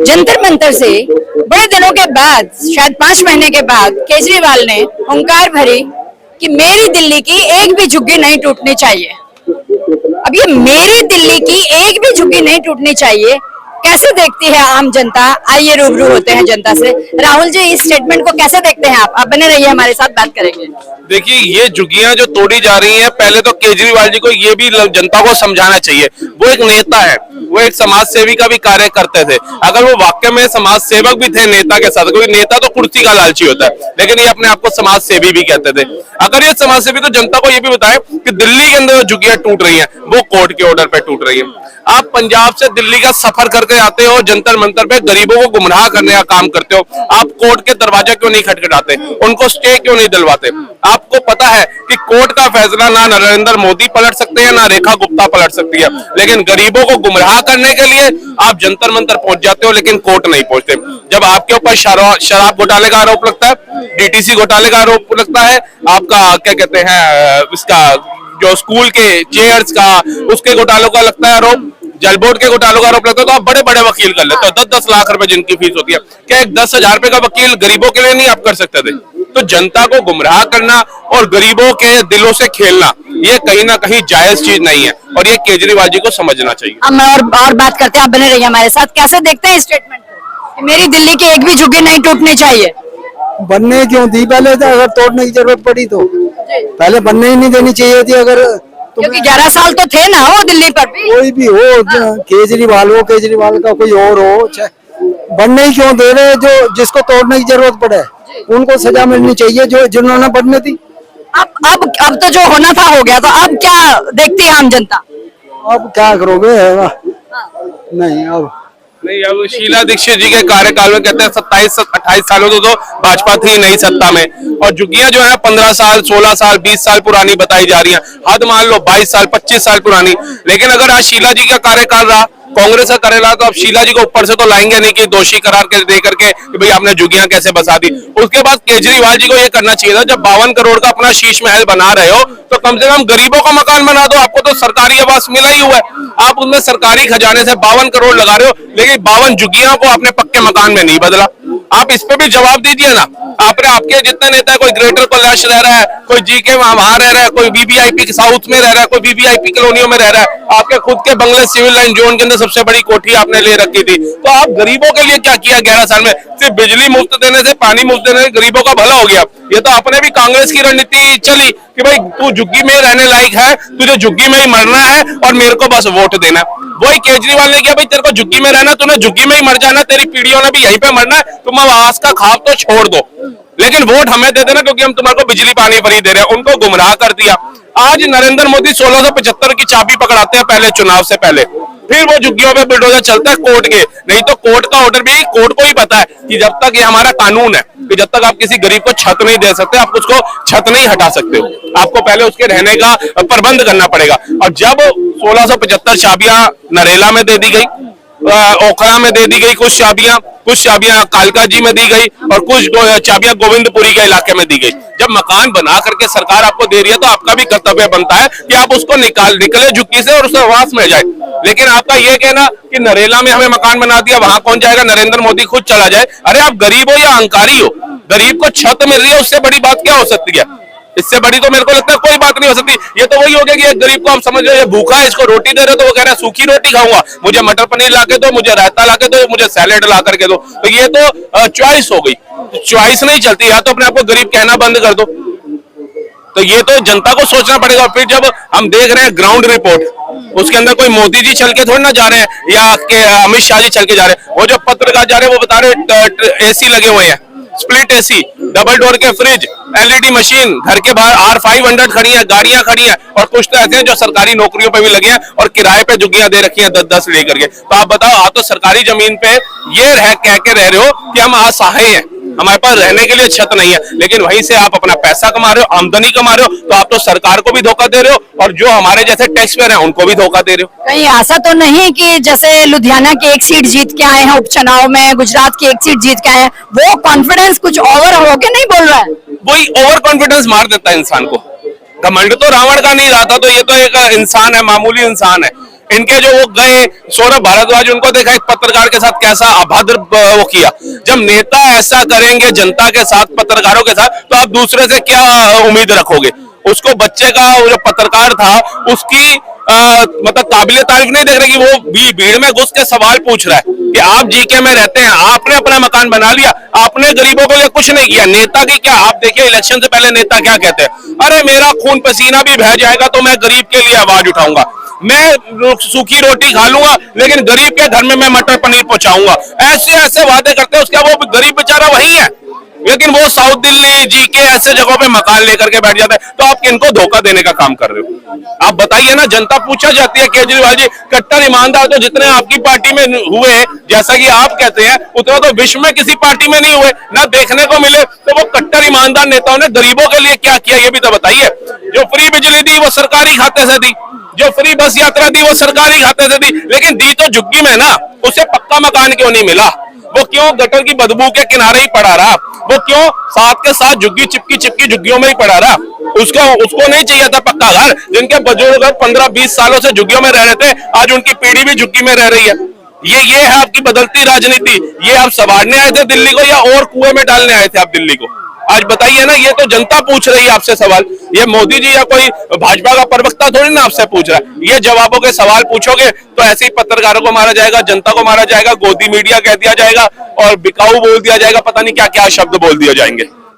जंतर मंतर से बड़े दिनों के बाद, शायद 5 महीने के बाद, केजरीवाल ने हुंकार भरी कि मेरी दिल्ली की एक भी झुग्गी नहीं टूटनी चाहिए। अब ये मेरी दिल्ली की एक भी झुग्गी नहीं टूटनी चाहिए कैसे देखती है आम जनता? आइए रूबरू होते हैं जनता से। राहुल जी, इस स्टेटमेंट को कैसे देखते हैं आप बने रहिए, हमारे साथ बात करेंगे। देखिए, ये झुग्गियां जो तोड़ी जा रही हैं, पहले तो केजरीवाल जी को ये भी जनता को समझाना चाहिए। वो एक नेता है, वो एक समाज सेवी का भी कार्य करते थे। अगर वो वाकई में समाज सेवक भी थे नेता के साथ, क्योंकि नेता तो कुर्सी का लालची होता है, लेकिन ये अपने आप को समाज सेवी भी कहते थे। अगर ये समाज सेवी तो जनता को ये भी बताए कि दिल्ली के अंदर जो झुग्गियां टूट रही हैं वो कोर्ट के ऑर्डर पे टूट रही है। आप पंजाब से दिल्ली का सफर करके आते हो, जंतर मंतर पे गरीबों को गुमराह करने का काम करते हो। आप कोर्ट के दरवाजा क्यों नहीं खटखटाते? उनको स्टे क्यों नहीं दिलवाते? आपको पता है कि कोर्ट का फैसला ना नरेंद्र मोदी पलट सकते हैं, ना रेखा गुप्ता पलट सकती है, लेकिन गरीबों को गुमराह करने के लिए आप जंतर मंतर पहुंच जाते हो, लेकिन कोर्ट नहीं पहुंचते। जब आपके ऊपर शराब घोटाले का आरोप लगता है, डीटीसी घोटाले का आरोप लगता है, आपका क्या कहते हैं इसका जो स्कूल के चेयर्स का, उसके घोटालों का लगता है आरोप, जल बोर्ड के घोटालों का आरोप लगता है, तो आप बड़े बड़े वकील कर लेते हो। 10-10 लाख रुपए जिनकी फीस होती है, क्या एक 10,000 रुपए का वकील गरीबों के लिए नहीं आप कर सकते थे? तो जनता को गुमराह करना और गरीबों के दिलों से खेलना, ये कहीं ना कहीं जायज चीज नहीं है, और ये केजरीवाल जी को समझना चाहिए। हम और बात करते हैं, आप बने रहिए हमारे साथ। कैसे देखते हैं स्टेटमेंट को? मेरी दिल्ली की एक भी झुग्गी नहीं टूटनी चाहिए। बनने क्यों दी? पहले तो अगर तोड़ने की जरूरत पड़ी तो पहले बनने ही नहीं देनी चाहिए थी। अगर क्योंकि 11 साल तो थे ना वो दिल्ली पर भी। कोई भी हो, केजरीवाल का कोई और हो, बनने ही क्यों दे रहे? जो जिसको तोड़ने की जरूरत पड़े उनको सजा मिलनी चाहिए, जो जिन्होंने बनने दी। अब तो जो होना था हो गया, तो अब क्या देखती है आम जनता? अब क्या करोगे? नहीं, अब शीला दीक्षित जी के कार्यकाल में कहते हैं 27-28 सालों तो भाजपा थी नई सत्ता में, और झुग्गियां जो है 15 साल, 16 साल, 20 साल पुरानी बताई जा रही हैं। हद मान लो 22 साल, 25 साल पुरानी। लेकिन अगर आज शीला जी का कार्यकाल रहा, कांग्रेस का करेला, तो अब शीला जी को ऊपर से तो लाएंगे नहीं कि दोषी करार के दे करके कि भाई आपने झुग्गियां कैसे बसा दी। उसके बाद केजरीवाल जी को ये करना चाहिए था, जब 52 करोड़ का अपना शीश महल बना रहे हो तो कम से कम गरीबों का मकान बना दो। आपको तो सरकारी आवास मिला ही हुआ है, आप उनमें सरकारी खजाने से 52 करोड़ लगा रहे हो, लेकिन 52 झुग्गियों को आपने पक्के मकान में नहीं बदला। आप इस पे भी जवाब दीजिए ना। आपके जितने नेता है, कोई ग्रेटर कैलाश रह रहा है, कोई जीके वहां रह रहा है, कोई वीवीआईपी साउथ में रह रहा है, कोई वीवीआईपी कॉलोनियों में रह रहा है। आपके खुद के बंगले सिविल लाइन जोन के अंदर सबसे बड़ी कोठी आपने ले रखी थी। तो आप गरीबों के लिए क्या किया 11 साल में? सिर्फ बिजली मुफ्त देने से, पानी मुफ्त देने से गरीबों का भला हो गया? ये तो आपने भी कांग्रेस की रणनीति चली कि भाई तू झुग्गी में रहने लायक है, तुझे झुग्गी में ही मरना है और मेरे को बस वोट देना। वही केजरीवाल ने किया, भाई तेरे को झुग्गी में रहना, तूने झुग्गी में ही मर जाना, तेरी पीढ़ियों ने भी यहीं पे मरना है, तुम आवास का ख्वाब तो छोड़ दो, लेकिन वोट हमें दे देना क्योंकि हम तुम्हारे को बिजली पानी फ्री दे रहे हैं। उनको गुमराह कर दिया। आज नरेंद्र मोदी 1675 की चाबी पकड़ाते हैं पहले चुनाव से पहले, फिर वो झुग्गियों पे बुलडोजर चलता है कोर्ट के। नहीं तो कोर्ट का ऑर्डर भी कोर्ट को ही पता है कि जब तक ये हमारा कानून है कि जब तक आप किसी गरीब को छत नहीं दे सकते, आप उसको छत नहीं हटा सकते हो, आपको पहले उसके रहने का प्रबंध करना पड़ेगा। और जब 1675 चाबियां नरेला में दे दी गई, ओखला में दे दी गई कुछ चाबियां कालका जी में दी गई, और कुछ चाबियां गोविंदपुरी के इलाके में दी गई। जब मकान बना करके सरकार आपको दे रही है तो आपका भी कर्तव्य बनता है कि आप उसको निकले झुग्गी से और उस आवास में जाए। लेकिन आपका ये कहना कि नरेला में हमें मकान बना दिया, वहां कौन जाएगा, नरेंद्र मोदी खुद चला जाए। अरे आप गरीब हो या अहंकारी हो, गरीब को छत मिल रही है, उससे बड़ी बात क्या हो सकती है? इससे बड़ी तो मेरे को लगता है कोई बात नहीं हो सकती। ये तो वही हो गया कि एक गरीब को आप समझ रहे हो भूखा है, इसको रोटी दे रहे हो तो वो कह रहा है सूखी रोटी खाऊंगा, मुझे मटर पनीर ला के दो, मुझे रायता ला के दो, मुझे सैलेड ला करके दो। तो ये तो चॉइस हो गई, चॉइस नहीं चलती। या तो अपने आप को गरीब कहना बंद कर दो। तो ये तो जनता को सोचना पड़ेगा। फिर जब हम देख रहे हैं ग्राउंड रिपोर्ट, उसके अंदर कोई मोदी जी चल के थोड़ी ना जा रहे हैं या अमित शाह जी चल के जा रहे हैं। वो जो पत्रकार जा रहे हैं वो बता रहे एसी लगे हुए हैं, स्प्लिट एसी, डबल डोर के फ्रिज, एलईडी मशीन, घर के बाहर R500 खड़ी है, गाड़ियां खड़ी हैं, और कुछ तो ऐसे हैं जो सरकारी नौकरियों पे भी लगे हैं और किराए पे झुग्गियां दे रखी हैं 10-10 लेकर के। तो आप बताओ, आप तो सरकारी जमीन पे ये कह के रह रहे हो कि हम असहाय हैं, हमारे पास रहने के लिए छत नहीं है, लेकिन वहीं से आप अपना पैसा कमा रहे हो, आमदनी कमा रहे हो। तो आप तो सरकार को भी धोखा दे रहे हो और जो हमारे जैसे टैक्स पेयर हैं उनको भी धोखा दे रहे हो। कहीं ऐसा तो नहीं कि जैसे लुधियाना की एक सीट जीत के आए हैं उपचुनाव में, गुजरात की एक सीट जीत के आए हैं, वो कॉन्फिडेंस कुछ ओवर होके नहीं बोल रहा है? वही ओवर कॉन्फिडेंस मार देता है इंसान को। घमंड तो रावण का नहीं रहा था, तो ये तो एक इंसान है, मामूली इंसान है। इनके जो वो गए सौरभ भारद्वाज, उनको देखा एक पत्रकार के साथ कैसा अभद्र वो किया। जब नेता ऐसा करेंगे जनता के साथ, पत्रकारों के साथ, तो आप दूसरे से क्या उम्मीद रखोगे? उसको बच्चे का वो जो पत्रकार था उसकी मतलब काबिलियत तारीफ नहीं देख रहे कि वो भीड़ में घुस के सवाल पूछ रहा है कि आप जीके में रहते हैं, आपने अपना मकान बना लिया, आपने गरीबों को लिए कुछ नहीं किया। नेता की क्या, आप देखिए इलेक्शन से पहले नेता क्या कहते हैं, अरे मेरा खून पसीना भी बह जाएगा तो मैं गरीब के लिए आवाज उठाऊंगा, मैं सूखी रोटी खा लूंगा लेकिन गरीब के घर में मैं मटर पनीर पहुंचाऊंगा। ऐसे ऐसे वादे करते हैं, उसके बाद वो गरीब बेचारा वही है, लेकिन वो साउथ दिल्ली जीके ऐसे जगहों पे मकान लेकर के बैठ जाता है। तो आप किनको धोखा देने का काम कर रहे हो? आप बताइए ना, जनता पूछा जाती है केजरीवाल जी कट्टर ईमानदार तो जितने आपकी पार्टी में हुए, जैसा कि आप कहते हैं, उतना तो विश्व में किसी पार्टी में नहीं हुए, ना देखने को मिले। तो वो कट्टर ईमानदार नेताओं ने गरीबों के लिए क्या किया ये भी तो बताइए। जो फ्री बिजली दी वो सरकारी खाते से दी, जो फ्री बस यात्रा दी वो सरकारी खाते से दी, लेकिन दी तो झुग्गी में ना, उसे पक्का मकान क्यों नहीं मिला? वो क्यों गटर की बदबू के किनारे ही पड़ा रहा? वो क्यों साथ के साथ झुग्गी चिपकी झुग्गियों में ही पड़ा रहा? उसको नहीं चाहिए था पक्का घर। जिनके बुजुर्ग 15-20 सालों से झुग्गियों में रह रहे थे, आज उनकी पीढ़ी भी झुग्गी में रह रही है। ये है आपकी बदलती राजनीति। ये आप संवारने आए थे दिल्ली को या और कुएं में डालने आए थे आप दिल्ली को? आज बताइए ना, ये तो जनता पूछ रही है आपसे सवाल। ये मोदी जी या कोई भाजपा का प्रवक्ता थोड़ी ना आपसे पूछ रहा है। ये जवाबों के सवाल पूछोगे तो ऐसे ही पत्रकारों को मारा जाएगा, जनता को मारा जाएगा, गोदी मीडिया कह दिया जाएगा और बिकाऊ बोल दिया जाएगा, पता नहीं क्या क्या शब्द बोल दिए जाएंगे।